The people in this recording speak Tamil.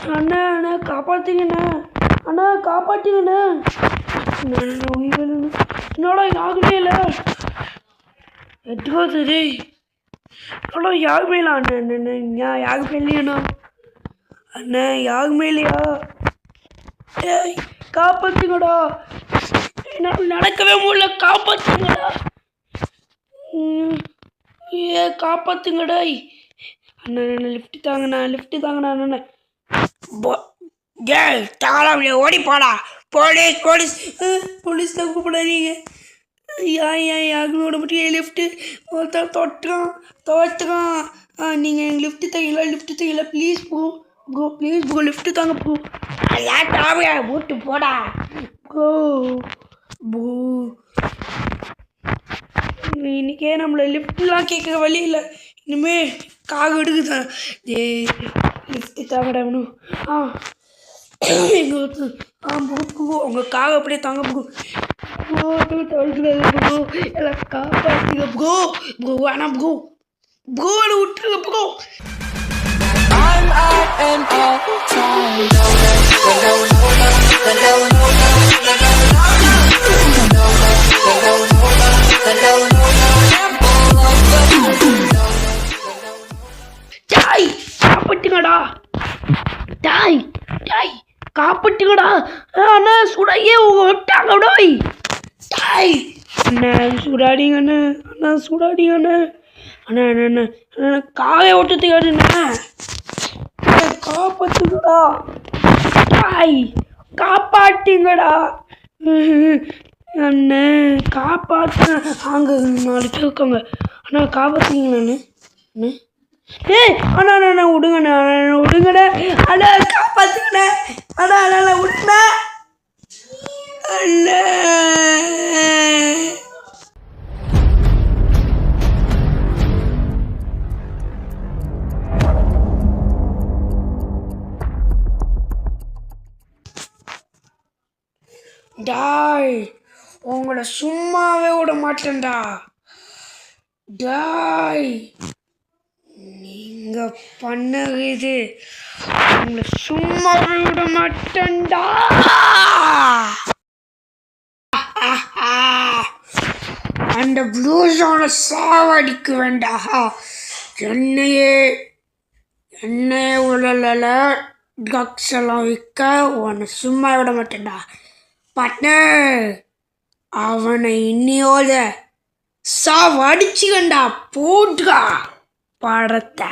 அண்ணா அண்ணா காப்பாற்றுங்கண்ணா அண்ணா காப்பாற்றுங்கண்ணா உயிர் என்னோட யாருமே இல்லை எட்டுவாது என்னோட யாருமே இல்லை அண்ணா யாருமே இல்லையாண்ணா அண்ணா யாருமே இல்லையா ஏய் காப்பாற்றுங்கடா என்னால் நடக்கவே முடியல காப்பாற்றுங்கடா ஏ காப்பாற்றுங்கடா அண்ணா லிஃப்ட் தாங்கண்ணா அண்ணா ஏய் தாராளம் ஓடி போடா போலீஸ் தான் கூப்பிடாதீங்க யாருமே விட முடியும் லிஃப்ட்டு ஒருத்தர் தோற்றுறான் நீங்கள் எங்கள் லிஃப்ட்டு தையில ப்ளீஸ் ப்ரோ லிஃப்ட்டு தாங்க ப்ரோ ஏன் தாவையா போட்டு போடா ப்ரோ இன்னைக்கே நம்மளை லிஃப்ட்லாம் கேட்குற வழி இல்லை இனிமேல் காக எடுக்குதான் லிஃப்ட்டு தாங்கடாமணும் உங்கள் காக அப்படியே தாங்க ப்ரோ எல்லாம் காப்பாற்றுங்க ப்ரோ ஆனால் ப்ரோ விட்டுருங்க ப்ரோ டாய் காப்பாற்றுங்கடா காப்பாற்றுங்கடா அண்ணா சுடாயே விட்டாங்க டாய் அண்ணா சுடாடிங்கண்ணா அண்ணா காய ஓட்டத்துக்கு அண்ணா காப்பாற்றுங்கடா காப்பாற்றுங்கடா அண்ணா காப்பாற்று அங்கே 4 பேர் இருக்காங்க அண்ணா காப்பாற்றுங்கண்ணா அண்ணா விடுங்கண்ணா அண்ணா காப்பாற்றுங்கண்ணா அண்ணா விடுண்ணா அண்ணா டாய் உங்களை சும்மாவே விட மாட்டேன்டா டாய் நீங்க பண்ணுறது உங்களை சும்மாவே விட மாட்டேன்டா அந்த ப்ளூஸோட சாவடிக்க வேண்டா என்னையே உடலில் ட்ரக்ஸ் எல்லாம் விற்க உன்னை சும்மா விட மாட்டேன்டா பட்னர் அவனை இன்னியோட சாவடிச்சுக்கண்டா போடுறா படத்தை